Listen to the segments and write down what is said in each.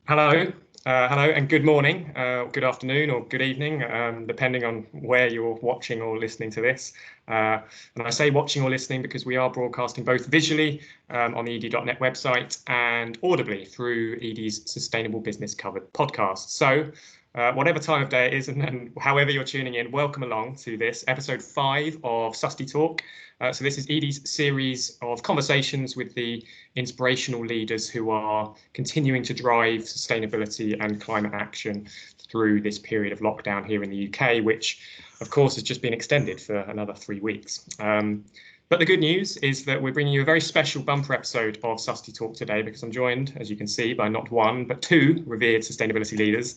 Hello, and good morning, good afternoon, or good evening, depending on where you're watching or listening to this. And I say watching or listening because we are broadcasting both visually on the edie.net website and audibly through Edie's Sustainable Business Covered podcast. So whatever time of day it is and however you're tuning in, welcome along to this episode 5 of SAST Talk. So this is Edie's series of conversations with the inspirational leaders who are continuing to drive sustainability and climate action through this period of lockdown here in the UK, which of course has just been extended for another 3 weeks. But the good news is that we're bringing you a very special bumper episode of SAST Talk today because I'm joined, as you can see, by not one, but 2 revered sustainability leaders.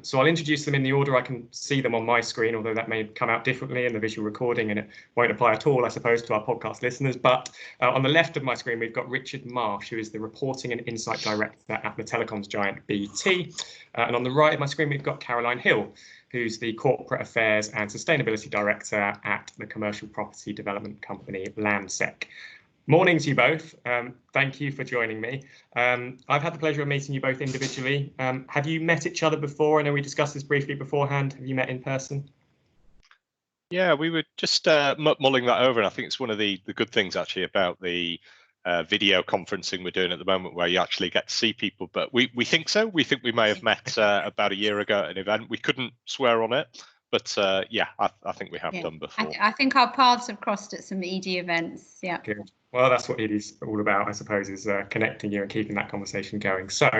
So I'll introduce them in the order I can see them on my screen, although that may come out differently in the visual recording and it won't apply at all, I suppose, to our podcast listeners. But on the left of my screen, we've got Richard Marsh, who is the Reporting and Insight Director at the telecoms giant BT. And on the right of my screen, we've got Caroline Hill, who's the Corporate Affairs and Sustainability Director at the commercial property development company Landsec. Morning to you both. Thank you for joining me. I've had the pleasure of meeting you both individually. Have you met each other before? I know we discussed this briefly beforehand. Have you met in person? Yeah, we were just mulling that over, and I think it's one of the good things actually about the video conferencing we're doing at the moment, where you actually get to see people. But we think so. We think we may have met about a year ago at an event. We couldn't swear on it, but yeah, I think we have done before. I think our paths have crossed at some ED events. Yeah. Good. Well, that's what Edie's all about, I suppose, is connecting you and keeping that conversation going. So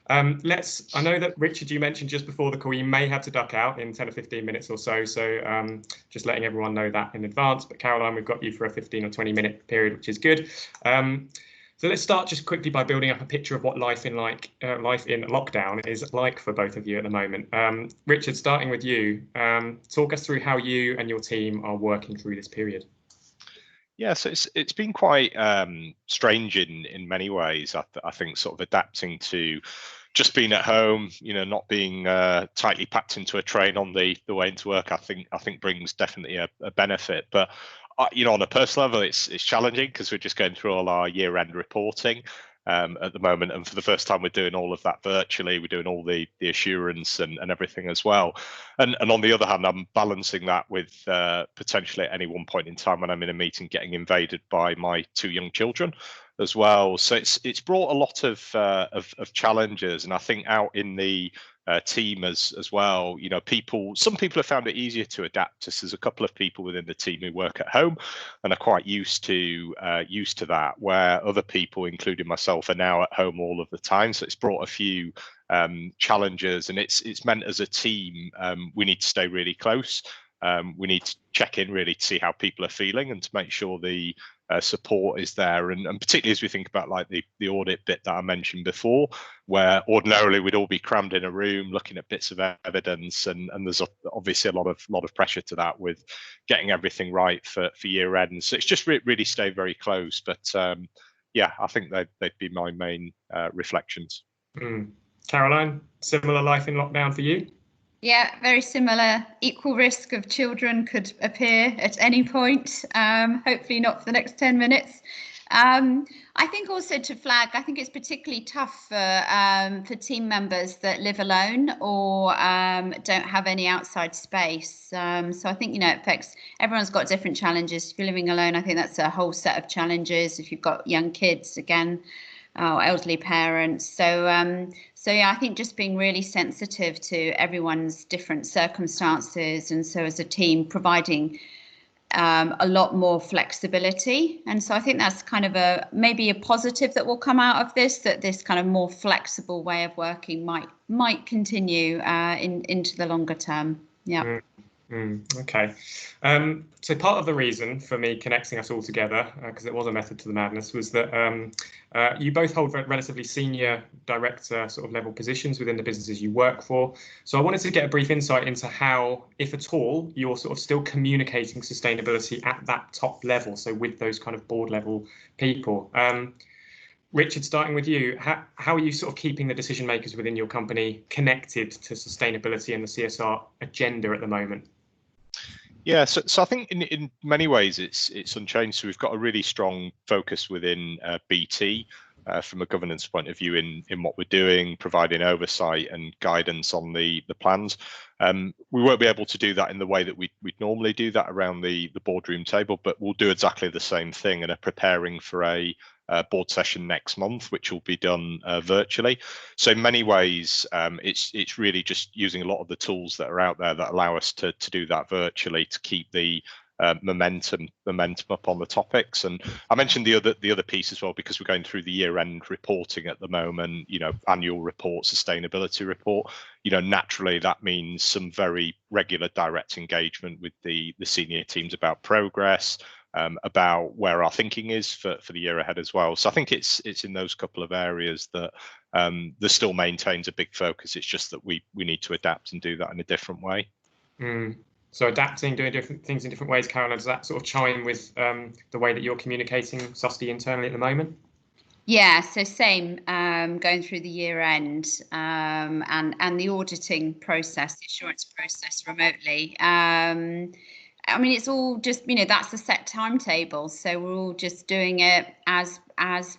I know that, Richard, you mentioned just before the call, you may have to duck out in 10 or 15 minutes or so. So just letting everyone know that in advance. But Caroline, we've got you for a 15 or 20 minute period, which is good. So let's start just quickly by building up a picture of what life in lockdown is like for both of you at the moment. Richard, starting with you, talk us through how you and your team are working through this period. Yeah, so it's been quite strange in many ways. I think sort of adapting to just being at home, not being tightly packed into a train on the way into work. I think brings definitely a benefit, but on a personal level, it's challenging because we're just going through all our year-end reporting at the moment, and for the first time we're doing all of that virtually. We're doing all the assurance and everything as well, and on the other hand, I'm balancing that with potentially at any one point in time when I'm in a meeting getting invaded by my 2 young children as well. So it's brought a lot of challenges, and I think out in the team as well, some people have found it easier to adapt. There's a couple of people within the team who work at home and are quite used to that, where other people, including myself, are now at home all of the time. So it's brought a few challenges, and it's meant as a team we need to stay really close. We need to check in really to see how people are feeling and to make sure the support is there, and particularly as we think about like the audit bit that I mentioned before, where ordinarily we'd all be crammed in a room looking at bits of evidence, and there's obviously a lot of pressure to that with getting everything right for year end. So it's just really stay very close. But yeah, I think they'd be my main reflections. Caroline, similar life in lockdown for you? Yeah, very similar. Equal risk of children could appear at any point, hopefully not for the next 10 minutes. I think also to flag, I think it's particularly tough for team members that live alone or don't have any outside space. So I think, it affects, everyone's got different challenges. If you're living alone, I think that's a whole set of challenges. If you've got young kids, again, elderly parents. So yeah, I think just being really sensitive to everyone's different circumstances, and so as a team providing a lot more flexibility. And so I think that's kind of maybe a positive that will come out of this, that this kind of more flexible way of working might continue into the longer term. Yeah. Okay. So part of the reason for me connecting us all together, because it was a method to the madness, was that you both hold relatively senior director sort of level positions within the businesses you work for. So I wanted to get a brief insight into how, if at all, you're sort of still communicating sustainability at that top level. So with those kind of board level people. Richard, starting with you, how are you sort of keeping the decision makers within your company connected to sustainability and the CSR agenda at the moment? Yeah, so I think in many ways it's unchanged. So we've got a really strong focus within BT from a governance point of view in what we're doing, providing oversight and guidance on the plans. We won't be able to do that in the way that we'd normally do that around the boardroom table, but we'll do exactly the same thing and are preparing for a board session next month, which will be done virtually. So in many ways, it's really just using a lot of the tools that are out there that allow us to do that virtually, to keep the momentum up on the topics. And I mentioned the other piece as well, because we're going through the year-end reporting at the moment, annual report, sustainability report, naturally that means some very regular direct engagement with the senior teams about progress, about where our thinking is for the year ahead as well. So I think it's in those couple of areas that there still maintains a big focus. It's just that we need to adapt and do that in a different way. So adapting, doing different things in different ways, Caroline, does that sort of chime with the way that you're communicating SAST internally at the moment? Yeah, so same, going through the year end and the auditing process, the assurance process remotely. I mean, it's all just, that's the set timetable. So we're all just doing it as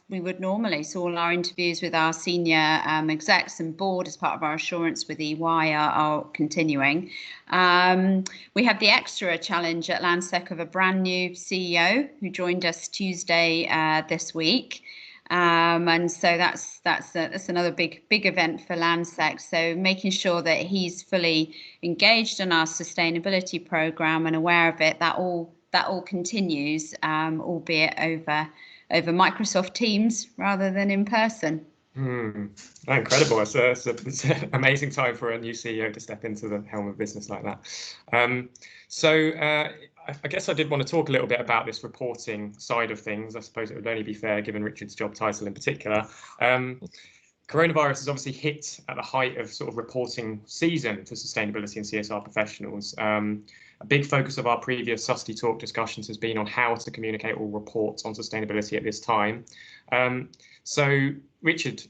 we would normally. So all our interviews with our senior execs and board as part of our assurance with EY are continuing. We have the extra challenge at Landsec of a brand new CEO who joined us Tuesday this week. And so that's another big event for Landsec. So making sure that he's fully engaged in our sustainability program and aware of it, that all continues, albeit over Microsoft Teams rather than in person. Incredible. It's an amazing time for a new CEO to step into the helm of business like that. I guess I did want to talk a little bit about this reporting side of things. I suppose it would only be fair, given Richard's job title in particular. Coronavirus has obviously hit at the height of sort of reporting season for sustainability and CSR professionals. A big focus of our previous SAST Talk discussions has been on how to communicate all reports on sustainability at this time. So, Richard,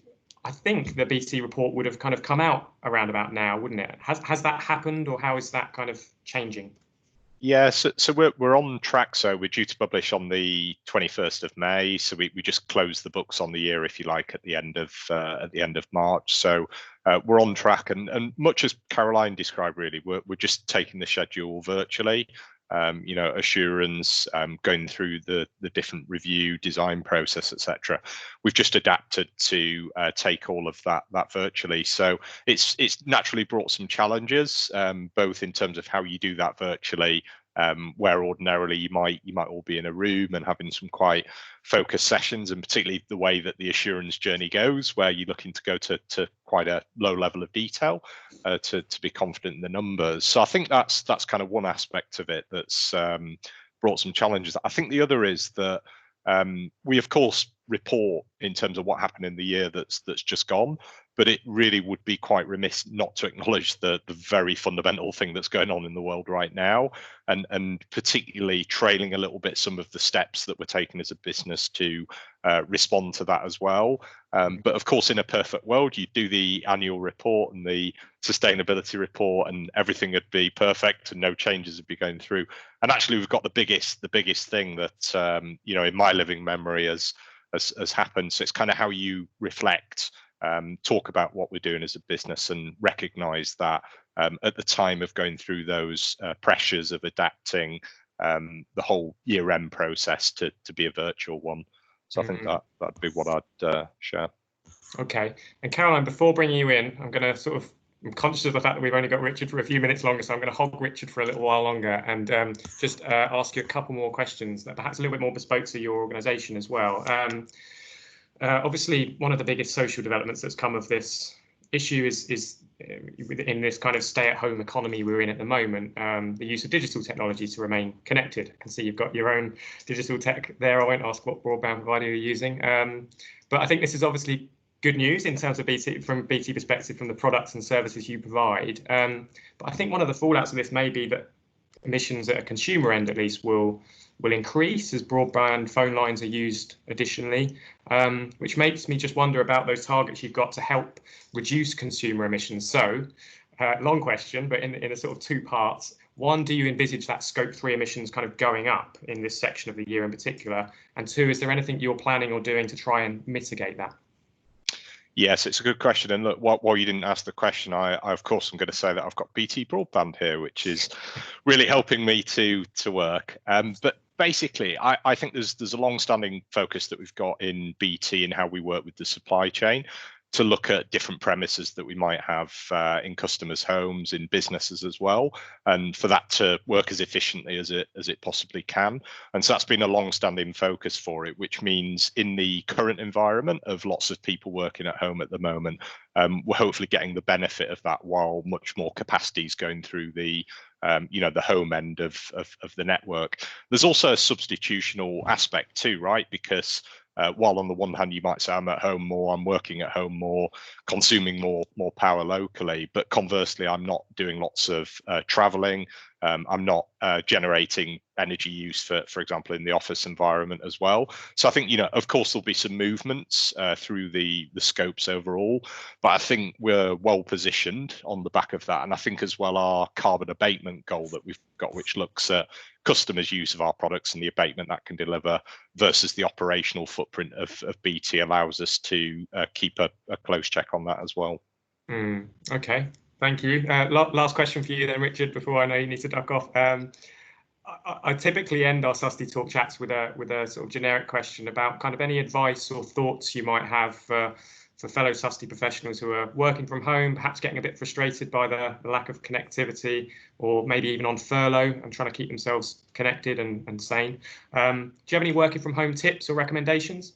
I think the BT report would have kind of come out around about now, wouldn't it? Has that happened, or how is that kind of changing? Yeah, so we're on track. So we're due to publish on the 21st of May. So we just closed the books on the year, if you like, at the end of March. So we're on track, and much as Caroline described, really, we're just taking the schedule virtually. Assurance, going through the different review, design process, etc. We've just adapted to take all of that virtually. So it's naturally brought some challenges, both in terms of how you do that virtually, where ordinarily you might all be in a room and having some quite focused sessions, and particularly the way that the assurance journey goes, where you're looking to go to quite a low level of detail to be confident in the numbers. So I think that's kind of one aspect of it that's brought some challenges. I think the other is that we of course report in terms of what happened in the year that's just gone, but it really would be quite remiss not to acknowledge the very fundamental thing that's going on in the world right now, and particularly trailing a little bit some of the steps that we're taking as a business to respond to that as well. But of course, in a perfect world, you do the annual report and the sustainability report and everything would be perfect and no changes would be going through. And actually, we've got the biggest thing that in my living memory has happened. So it's kind of how you reflect, talk about what we're doing as a business, and recognize that at the time of going through those pressures of adapting the whole year-end process to be a virtual one. So I think that'd be what I'd share. Okay. And Caroline, before bringing you in, I'm conscious of the fact that we've only got Richard for a few minutes longer, so I'm going to hog Richard for a little while longer and just ask you a couple more questions that perhaps a little bit more bespoke to your organisation as well. Obviously, one of the biggest social developments that's come of this issue is in this kind of stay-at-home economy we're in at the moment, the use of digital technology to remain connected. I can see you've got your own digital tech there. I won't ask what broadband provider you're using, but I think this is obviously good news in terms of from BT perspective, from the products and services you provide. But I think one of the fallouts of this may be that emissions at a consumer end, at least, will increase as broadband phone lines are used additionally, which makes me just wonder about those targets you've got to help reduce consumer emissions. So, long question, but in a sort of two parts. one, do you envisage that Scope 3 emissions kind of going up in this section of the year in particular? And two, is there anything you're planning or doing to try and mitigate that? Yes, it's a good question. And look, while you didn't ask the question, I of course, I'm going to say that I've got BT broadband here, which is really helping me to work. But basically, I think there's a long-standing focus that we've got in BT and how we work with the supply chain to look at different premises that we might have in customers' homes, in businesses as well, and for that to work as efficiently as it possibly can. And so that's been a long-standing focus for it, which means in the current environment of lots of people working at home at the moment, we're hopefully getting the benefit of that while much more capacity is going through the the home end of the network. There's also a substitutional aspect too, right? Because while on the one hand you might say I'm at home more, I'm working at home more, consuming more power locally, but conversely I'm not doing lots of traveling. I'm not generating energy use, for example, in the office environment as well. So I think, of course, there'll be some movements through the scopes overall, but I think we're well positioned on the back of that. And I think as well our carbon abatement goal that we've got, which looks at customers' use of our products and the abatement that can deliver versus the operational footprint of BT, allows us to keep a close check on that as well. Okay. Thank you. Last question for you then, Richard, before I know you need to duck off. I typically end our SAST talk chats with a sort of generic question about kind of any advice or thoughts you might have for fellow SAST professionals who are working from home, perhaps getting a bit frustrated by the lack of connectivity, or maybe even on furlough and trying to keep themselves connected and sane. Do you have any working from home tips or recommendations?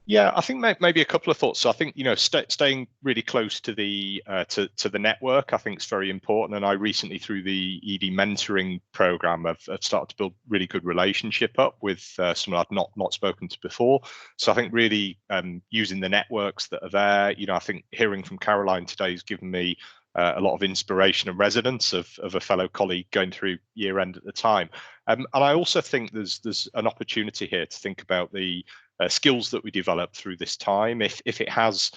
Yeah, I think maybe a couple of thoughts. So I think staying really close to the network, I think is very important. And I recently, through the ED mentoring program, I've started to build really good relationship up with someone I've not spoken to before. So I think really using the networks that are there. I think hearing from Caroline today has given me a lot of inspiration and resonance of a fellow colleague going through year end at the time. And I also think there's an opportunity here to think about the skills that we develop through this time. If it has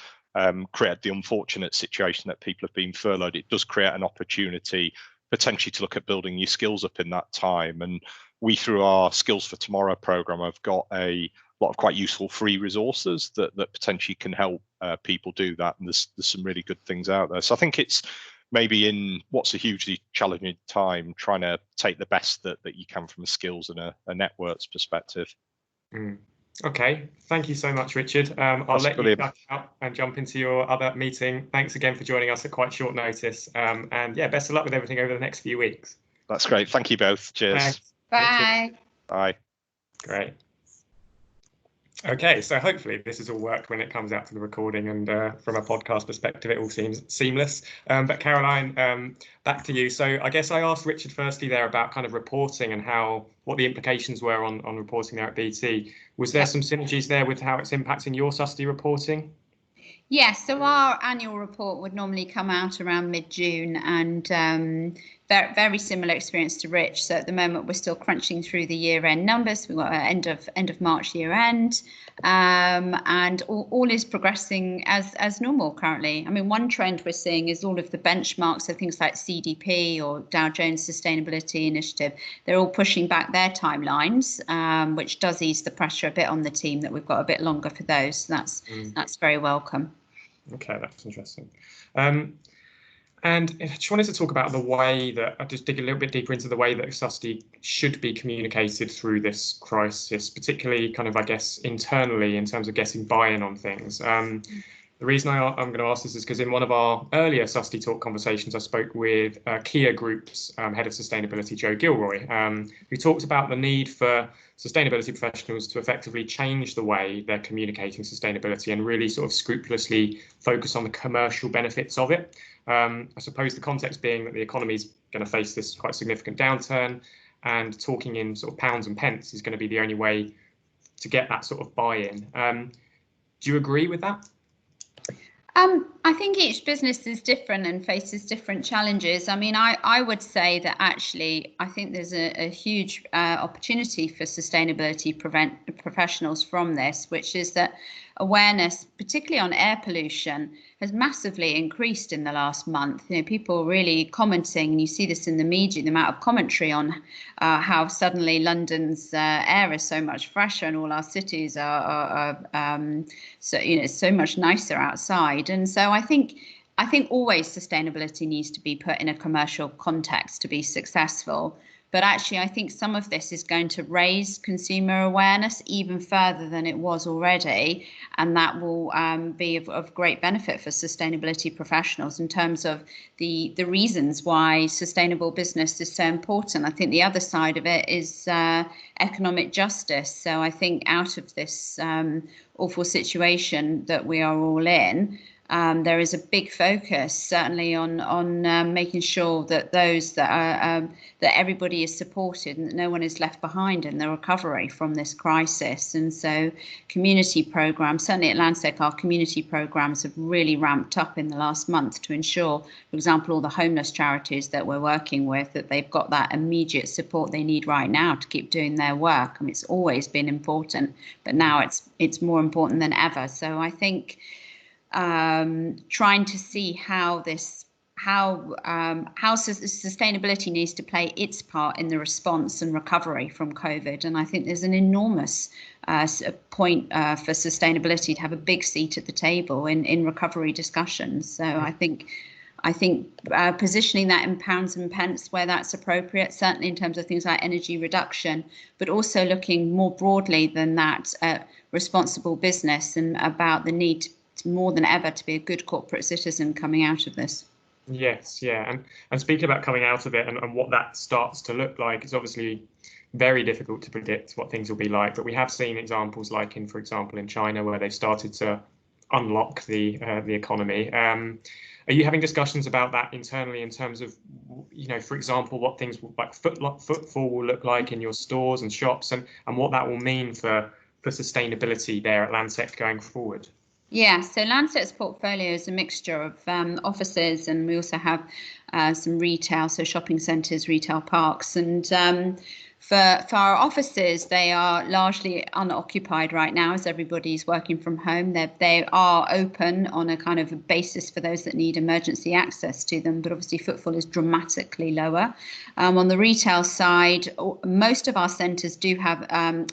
created the unfortunate situation that people have been furloughed, it does create an opportunity potentially to look at building new skills up in that time. And we, through our Skills for Tomorrow program, have got a lot of quite useful free resources that potentially can help people do that. And there's some really good things out there. So I think it's maybe in what's a hugely challenging time, trying to take the best that you can from a skills and a networks perspective. Okay, thank you so much, Richard. I'll let you duck out and jump into your other meeting. Thanks again for joining us at quite short notice. And yeah, best of luck with everything over the next few weeks. That's great. Thank you both. Cheers. Thanks. Bye. Richard. Bye. Great. Okay, so hopefully this has all worked when it comes out to the recording, and from a podcast perspective, it all seems seamless. But Caroline, back to you. So I guess I asked Richard firstly there about kind of reporting and what the implications were on reporting there at BT. Was there some synergies there with how it's impacting your SAST reporting? Yes, so our annual report would normally come out around mid-June, and very similar experience to Rich. So at the moment we're still crunching through the year-end numbers. We've got end of March year-end, and all is progressing as normal currently. I mean, one trend we're seeing is all of the benchmarks, so things like CDP or Dow Jones Sustainability Initiative, they're all pushing back their timelines, which does ease the pressure a bit on the team that we've got a bit longer for those. So that's very welcome. Okay, that's interesting. And I just wanted to talk about the way that, I just dig a little bit deeper into the way that SAST should be communicated through this crisis, particularly kind of, I guess, internally in terms of getting buy-in on things. The reason I'm going to ask this is because in one of our earlier SAST Talk conversations, I spoke with Kia Group's head of sustainability, Joe Gilroy, who talked about the need for sustainability professionals to effectively change the way they're communicating sustainability and really sort of scrupulously focus on the commercial benefits of it. I suppose the context being that the economy is going to face this quite significant downturn, and talking in sort of pounds and pence is going to be the only way to get that sort of buy-in. Do you agree with that? I think each business is different and faces different challenges. I mean, I would say that actually, I think there's a huge opportunity for sustainability professionals from this, which is that awareness, particularly on air pollution, has massively increased in the last month. You know, people really commenting, and you see this in the media, the amount of commentary on how suddenly London's air is so much fresher, and all our cities are so, you know, so much nicer outside. And so I think always sustainability needs to be put in a commercial context to be successful. But actually, I think some of this is going to raise consumer awareness even further than it was already. And that will be of great benefit for sustainability professionals in terms of the reasons why sustainable business is so important. I think the other side of it is economic justice. So I think out of this awful situation that we are all in, there is a big focus certainly on making sure that those that are that everybody is supported and that no one is left behind in the recovery from this crisis. And so community programs, certainly at Landsec, our community programs have really ramped up in the last month to ensure, for example, all the homeless charities that we're working with, that they've got that immediate support they need right now to keep doing their work. I mean, it's always been important, but now it's more important than ever. So I think trying to see how sustainability needs to play its part in the response and recovery from COVID. And I think there's an enormous point for sustainability to have a big seat at the table in recovery discussions. So I think positioning that in pounds and pence where that's appropriate, certainly in terms of things like energy reduction, but also looking more broadly than that at responsible business and about the need more than ever to be a good corporate citizen coming out of this. Yes, yeah, and speaking about coming out of it and what that starts to look like, it's obviously very difficult to predict what things will be like, but we have seen examples like for example, in China, where they've started to unlock the economy. Are you having discussions about that internally in terms of, you know, for example, what things like footfall will look like in your stores and shops, and what that will mean for sustainability there at Landsec going forward? Yeah, so Landsec's portfolio is a mixture of offices, and we also have some retail, so shopping centres, retail parks. And for our offices, they are largely unoccupied right now as everybody's working from home. They are open on a kind of a basis for those that need emergency access to them, but obviously footfall is dramatically lower. On the retail side, most of our centres do have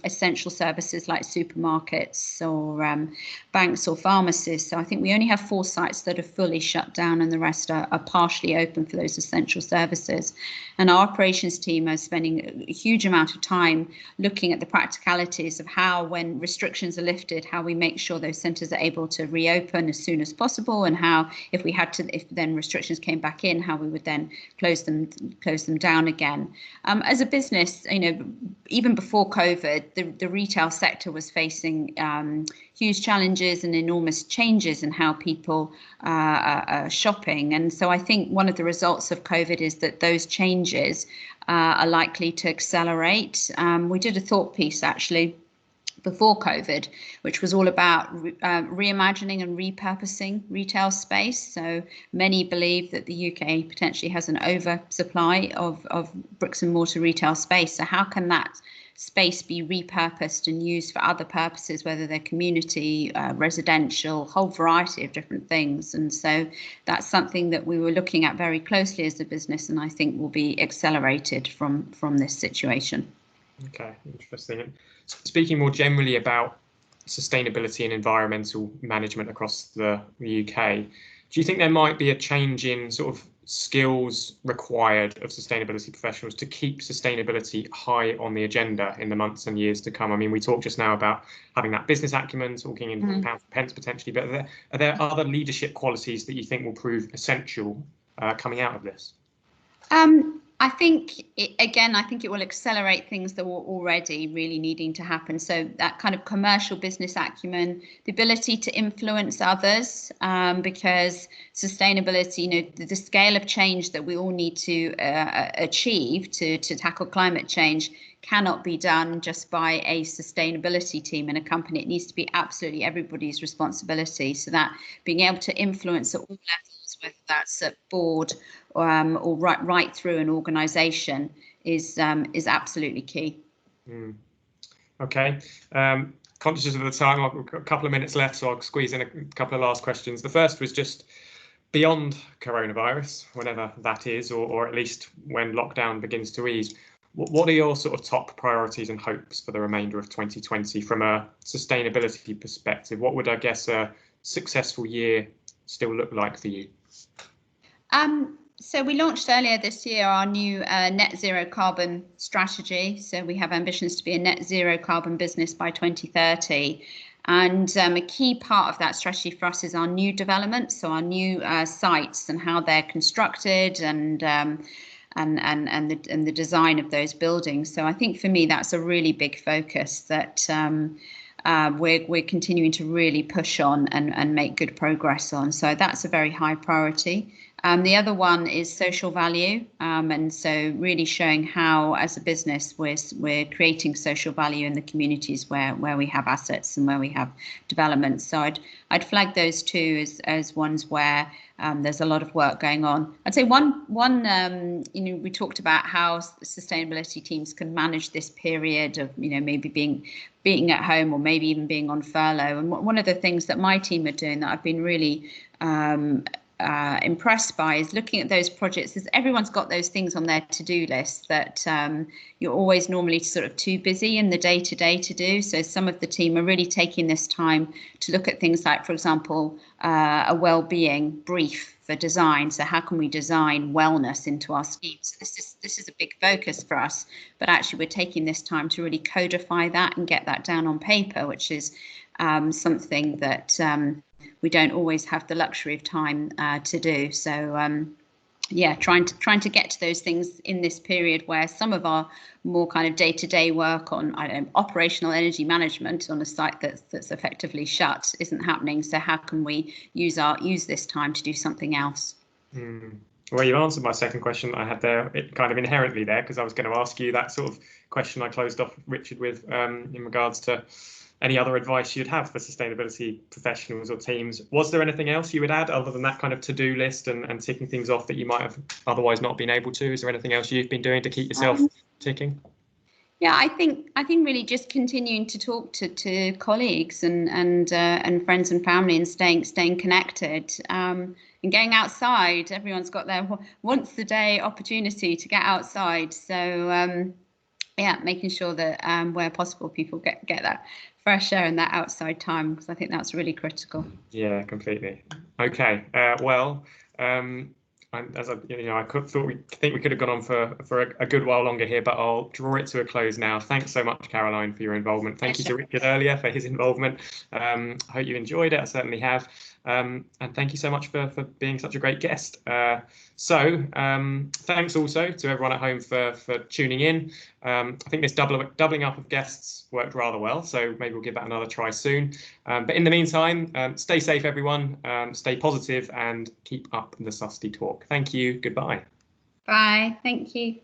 essential services like supermarkets or banks or pharmacies. So I think we only have 4 sites that are fully shut down, and the rest are partially open for those essential services. And our operations team are spending a huge amount of time looking at the practicalities of how, when restrictions are lifted, how we make sure those centres are able to reopen as soon as possible, and how, if then restrictions came back in, how we would then close them down again. As a business, you know, even before COVID, the retail sector was facing huge challenges and enormous changes in how people are shopping. And so I think one of the results of COVID is that those changes are likely to accelerate. We did a thought piece actually before COVID, which was all about reimagining and repurposing retail space. So many believe that the UK potentially has an oversupply of bricks and mortar retail space. So how can that space be repurposed and used for other purposes, whether they're community, residential, whole variety of different things. And so that's something that we were looking at very closely as a business, and I think will be accelerated from this situation. Okay, interesting. And speaking more generally about sustainability and environmental management across the UK, do you think there might be a change in sort of skills required of sustainability professionals to keep sustainability high on the agenda in the months and years to come? I mean, we talked just now about having that business acumen, talking in pounds and pence potentially, but are there other leadership qualities that you think will prove essential coming out of this? I think it will accelerate things that were already really needing to happen. So that kind of commercial business acumen, the ability to influence others, because sustainability, you know, the scale of change that we all need to achieve to tackle climate change cannot be done just by a sustainability team in a company. It needs to be absolutely everybody's responsibility. So that being able to influence at all levels, whether that's at board or right through an organisation, is absolutely key. Okay. conscious of the time, I've got a couple of minutes left, so I'll squeeze in a couple of last questions. The first was just beyond coronavirus, whenever that is, or at least when lockdown begins to ease. What are your sort of top priorities and hopes for the remainder of 2020 from a sustainability perspective? What would, I guess, a successful year still look like for you? So we launched earlier this year our new net zero carbon strategy. So we have ambitions to be a net zero carbon business by 2030. And a key part of that strategy for us is our new developments, so our new sites and how they're constructed and the design of those buildings. So I think for me that's a really big focus that we're continuing to really push on and make good progress on. So that's a very high priority. The other one is social value, and so really showing how, as a business, we're creating social value in the communities where we have assets and where we have developments. So I'd flag those two as ones where there's a lot of work going on. I'd say one we talked about how sustainability teams can manage this period of maybe being at home or maybe even being on furlough. And one of the things that my team are doing that I've been really impressed by is looking at those projects. Everyone's got those things on their to-do list that you're always normally sort of too busy in the day-to-day to do. So some of the team are really taking this time to look at things like, for example, a well-being brief for design. So how can we design wellness into our schemes? So this is a big focus for us, but actually we're taking this time to really codify that and get that down on paper, which is something that we don't always have the luxury of time to do. So trying to get to those things in this period where some of our more kind of day-to-day work on operational energy management on a site that's effectively shut isn't happening. So how can we use this time to do something else? Well, you answered my second question that I had there, kind of inherently there, because I was going to ask you that sort of question I closed off Richard with in regards to any other advice you'd have for sustainability professionals or teams. Was there anything else you would add other than that kind of to-do list and ticking things off that you might have otherwise not been able to? Is there anything else you've been doing to keep yourself ticking? Yeah, I think really just continuing to talk to colleagues and friends and family and staying connected and getting outside. Everyone's got their once a day opportunity to get outside. So making sure that where possible people get that fresh air and that outside time, because I think that's really critical. Yeah, completely. Okay. As I think we could have gone on for a good while longer here, but I'll draw it to a close now. Thanks so much, Caroline, for your involvement. Thank you to Richard earlier for his involvement. I hope you enjoyed it. I certainly have. And thank you so much for being such a great guest. Thanks also to everyone at home for tuning in. I think this doubling up of guests worked rather well, so maybe we'll give that another try soon. But in the meantime, stay safe, everyone. Stay positive and keep up the SAST talk. Thank you. Goodbye. Bye. Thank you.